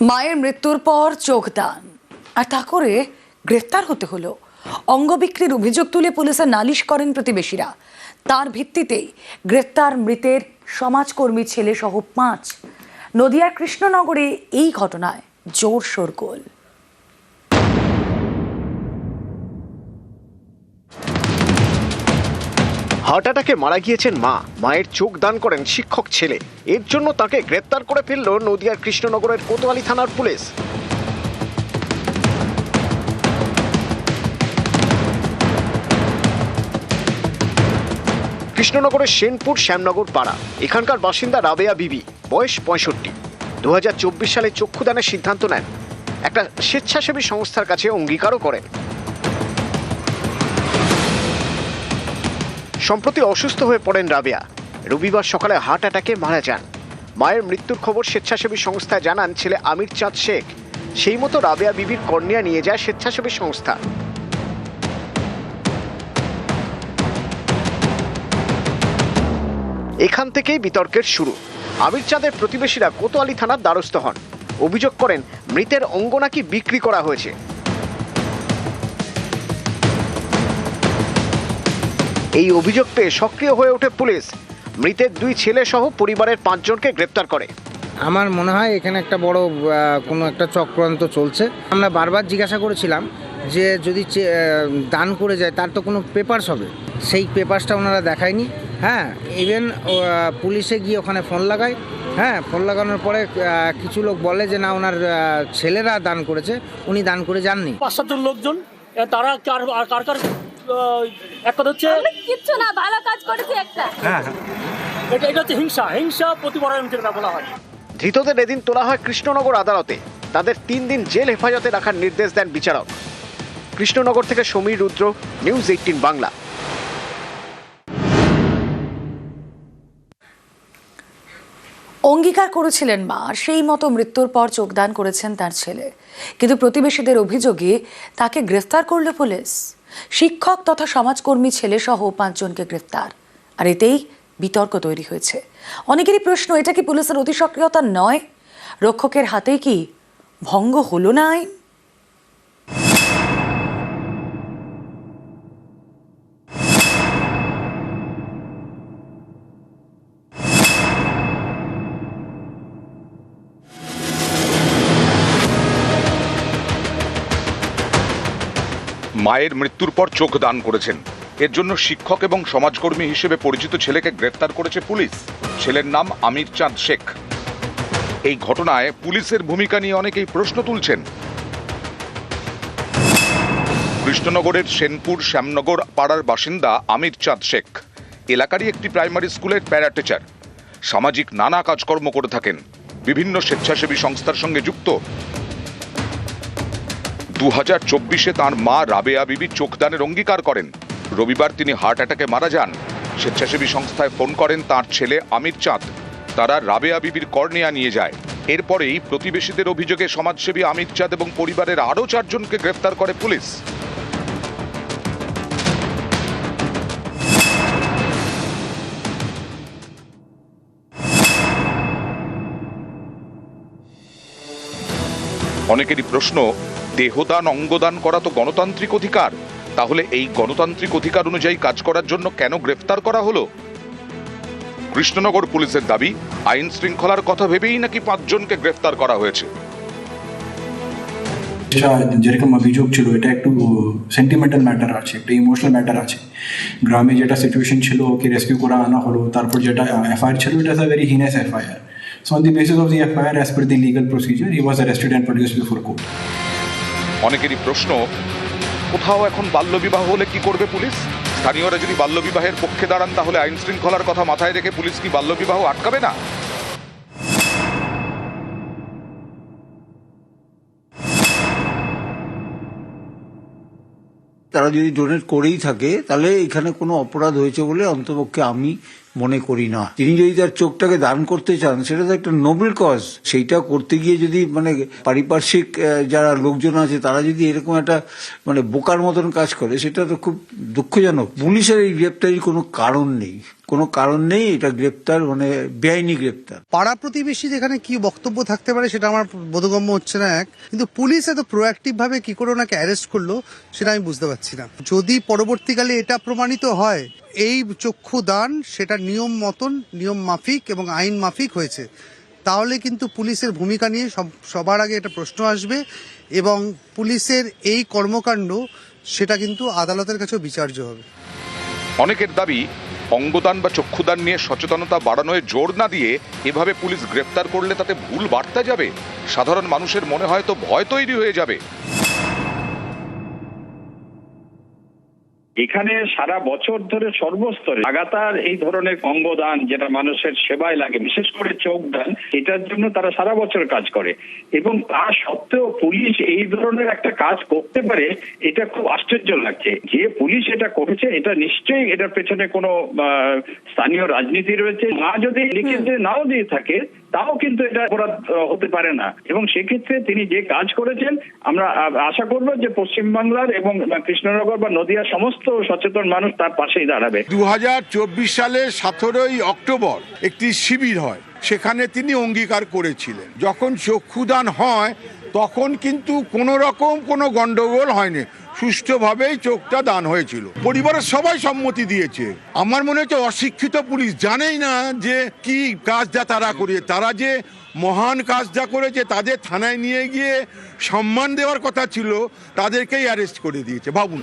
মায়ের মৃত্যুর পর চোখদান আর তা করে গ্রেফতার হতে হলো। অঙ্গ বিক্রির অভিযোগ তুলে পুলিশের নালিশ করেন প্রতিবেশীরা। তার ভিত্তিতেই গ্রেফতার মৃতের সমাজকর্মী ছেলে সহ 5। নদিয়ার কৃষ্ণনগরে এই ঘটনায় জোর শোরগোল। হার্ট অ্যাটাকে মারা গিয়েছেন মা, মায়ের চোখ দান করেন শিক্ষক ছেলে। এর জন্য তাকে গ্রেপ্তার করে ফেলল নদিয়ার কৃষ্ণনগরের কোতোয়ালি থানার পুলিশ। কৃষ্ণনগরের সেনপুর শ্যামনগর পাড়া। এখানকার বাসিন্দা রাবেয়া বিবি, বয়স 65। 2024 সালে চক্ষুদানের সিদ্ধান্ত নেন। একটা স্বেচ্ছাসেবী সংস্থার কাছে অঙ্গীকারও করেন। সম্প্রতি অসুস্থ হয়ে পড়েন রাবেয়া। রবিবার সকালে হার্ট অ্যাটাকে মারা যান। মায়ের মৃত্যুর খবর স্বেচ্ছাসেবী সংস্থায় জানান ছেলে আমির চাঁদ শেখ। সেই মতো রাবেয়া বিবির কর্নিয়া নিয়ে যায় স্বেচ্ছাসেবী সংস্থা। এখান থেকেই বিতর্কের শুরু। আমির চাঁদের প্রতিবেশীরা কোতোয়ালি থানার দ্বারস্থ হন। অভিযোগ করেন মৃতের অঙ্গ নাকি বিক্রি করা হয়েছে। এই অভিযোগ পেয়ে সক্রিয় হয়ে ওঠে পুলিশ। মৃতের 2 ছেলে সহ পরিবারের 5 জনকে গ্রেপ্তার করে। আমার মনে হয় এখানে একটা বড় কোনো একটা চক্রান্ত চলছে। আমরা বারবার জিজ্ঞাসা করেছিলাম যে যদি দান করে যায় তার তো কোনো পেপারস হবে, সেই পেপারসটা ওনারা দেখায়নি। হ্যাঁ, ইভেন পুলিশে গিয়ে ওখানে ফোন লাগায়। হ্যাঁ, ফোন লাগানোর পরে কিছু লোক বলে যে না ওনার ছেলেরা দান করেছে, উনি দান করে যাননি। 5-7 জন লোকজন, তারা কার এক কথা হচ্ছে কিচ্ছু না, ভালো কাজ করেছে একটা। হ্যাঁ, এটা হচ্ছে হিংসা প্রতিবারের যেটা বলা হয়। ধৃতদের এদিন তোলা হয় কৃষ্ণনগর আদালতে। তাদের 3 দিন জেল হেফাজতে রাখার নির্দেশ দেন বিচারক। কৃষ্ণনগর থেকে সমীর রুদ্র, নিউজ 18 বাংলা। অঙ্গীকার করেছিলেন মা, সেই মতো মৃত্যুর পর চোখদান করেছেন তার ছেলে। কিন্তু প্রতিবেশীদের অভিযোগে তাকে গ্রেফতার করল পুলিশ। শিক্ষক তথা সমাজকর্মী ছেলে সহ 5 জনকে গ্রেফতার। আর এতেই বিতর্ক তৈরি হয়েছে। অনেকেরই প্রশ্ন, এটা কি পুলিশের অতি সক্রিয়তা নয়? রক্ষকের হাতেই কি ভঙ্গ হলো না আইন? মায়ের মৃত্যুর পর চোখ দান করেছেন, এর জন্য শিক্ষক এবং সমাজকর্মী হিসেবে পরিচিত ছেলেকে গ্রেফতার করেছে পুলিশ। ছেলের নাম আমির চাঁদ শেখ। এই ঘটনায় পুলিশের ভূমিকা নিয়ে অনেকেই প্রশ্ন তুলছেন। কৃষ্ণনগরের সেনপুর শ্যামনগর পাড়ার বাসিন্দা আমির চাঁদ শেখ এলাকারই একটি প্রাইমারি স্কুলের প্যারা টিচার। সামাজিক নানা কাজকর্ম করে থাকেন, বিভিন্ন স্বেচ্ছাসেবী সংস্থার সঙ্গে যুক্ত। 2024-এ তাঁর মা রাবেয়া বিবি চোখদানের অঙ্গীকার করেন। রবিবার তিনি হার্ট অ্যাটাকে মারা যান। স্বেচ্ছাসেবী সংস্থায় ফোন করেন তাঁর ছেলে আমির চাঁদ। তারা রাবেয়া বিবির কর্নিয়া নিয়ে যায়। এরপরেই প্রতিবেশীদের অভিযোগে সমাজসেবী আমির চাঁদ এবং পরিবারের আরও 4 জনকে গ্রেফতার করে পুলিশ। অনেকেরই প্রশ্ন, দেহদান অঙ্গদান করা তো গণতান্ত্রিক অধিকার, তাহলে এই গণতান্ত্রিক অধিকার অনুযায়ী কাজ করার জন্য কেন গ্রেফতার করা হলো? কৃষ্ণনগর পুলিশের দাবি, আইন শৃঙ্খলার কথা ভেবেই নাকি 5 জনকে গ্রেফতার করা হয়েছে। যেরকম অভিযোগ ছিল, এটা একটু সেন্টিমেন্টাল ম্যাটার আছে, একটা ইমোশনাল ম্যাটার আছে। গ্রামে যেটা সিচুয়েশন ছিল, ওকে রেস্কিউ করা আনা হলো, তারপর যেটা এফআইআর ছিল, it is a very হিনাস FIR. So on the basis of the FIR, as per the legal procedure, he was arrested and produced before court. অনেকেরই প্রশ্ন, কোথাও এখন বাল্যবিবাহ হলে কি করবে পুলিশ? স্থানীয়রা যদি বাল্যবিবাহের পক্ষে দাঁড়ান, তাহলে আইন শৃঙ্খলার কথা মাথায় রেখে পুলিশ কি বাল্যবিবাহ আটকাবে না? তারা যদি ডোনেট করেই থাকে, তাহলে এখানে কোনো অপরাধ হয়েছে বলে অন্তপক্ষে আমি মনে করি না। তিনি যদি তার চোখটাকে দান করতে চান সেটা তো একটা নোবেল কজ, সেইটা করতে গিয়ে যদি মানে পারিপার্শ্বিক যারা লোকজন আছে তারা যদি এরকম একটা মানে বোকার মতন কাজ করে, সেটা তো খুব দুঃখজনক। পুলিশের এই গ্রেপ্তারির কোনো কারণ নেই, কোনো কারণ নেই, এটা গ্রেপ্তার মানে বেআইনি গ্রেপ্তার। পাড়া প্রতিবেশী যেখানে কি বক্তব্য থাকতে পারে সেটা আমার বোধগম্য হচ্ছে না এক, কিন্তু পুলিশ এত প্রোঅ্যাক্টিভ ভাবে কি করে ওনাকে অ্যারেস্ট করলো সেটা আমি বুঝতে পারছি না। যদি পরবর্তীকালে এটা প্রমাণিত হয় এই চক্ষু দান সেটা নিয়ম মতন, নিয়ম মাফিক এবং আইন মাফিক হয়েছে, তাহলে কিন্তু পুলিশের ভূমিকা নিয়ে সবার আগে একটা প্রশ্ন আসবে এবং পুলিশের এই কর্মকাণ্ড সেটা কিন্তু আদালতের কাছেও বিচার্য হবে। অনেকের দাবি, অঙ্গদান বা চক্ষুদান নিয়ে সচেতনতা বাড়ানোয় জোর না দিয়ে এভাবে পুলিশ গ্রেপ্তার করলে তাতে ভুল বার্তা যাবে, সাধারণ মানুষের মনে হয়তো ভয় তৈরি হয়ে যাবে। এখানে সারা বছর ধরে সর্বস্তরে লাগাতার এই ধরনের অঙ্গদান, যেটা মানুষের সেবায় লাগে, বিশেষ করে চোখ দান, এটার জন্য তারা সারা বছর কাজ করে এবং তা সত্ত্বেও পুলিশ এই ধরনের একটা কাজ করতে পারে, এটা খুব আশ্চর্য লাগছে। যে পুলিশ এটা করেছে এটা নিশ্চয়ই এটার পেছনে কোনো স্থানীয় রাজনীতি রয়েছে। মা যদি লিখে নাও দিয়ে থাকে তাও কিন্তু এটা অপরাধ হতে পারে না এবং সেক্ষেত্রে তিনি যে কাজ করেছেন আমরা আশা করব যে পশ্চিমবাংলার এবং কৃষ্ণনগর বা নদিয়ার সমস্ত সচেতন মানুষ তার পাশেই দাঁড়াবে। 2024 সালের 17ই অক্টোবর একটি শিবির হয়, সেখানে তিনি অঙ্গীকার করেছিলেন যখন চক্ষুদান হয় তখন কিন্তু কোনো রকম কোনো গন্ডগোল হয়নি, সুষ্ঠুভাবেই চোখটা দান হয়েছিল। পরিবারের সবাই সম্মতি দিয়েছে। আমার মনে হচ্ছে অশিক্ষিত পুলিশ জানেই না যে কি কাজটা তারা করে, তারা যে মহান কাজটা করেছে তাদের থানায় নিয়ে গিয়ে সম্মান দেওয়ার কথা ছিল, তাদেরকেই অ্যারেস্ট করে দিয়েছে। ভাবুন।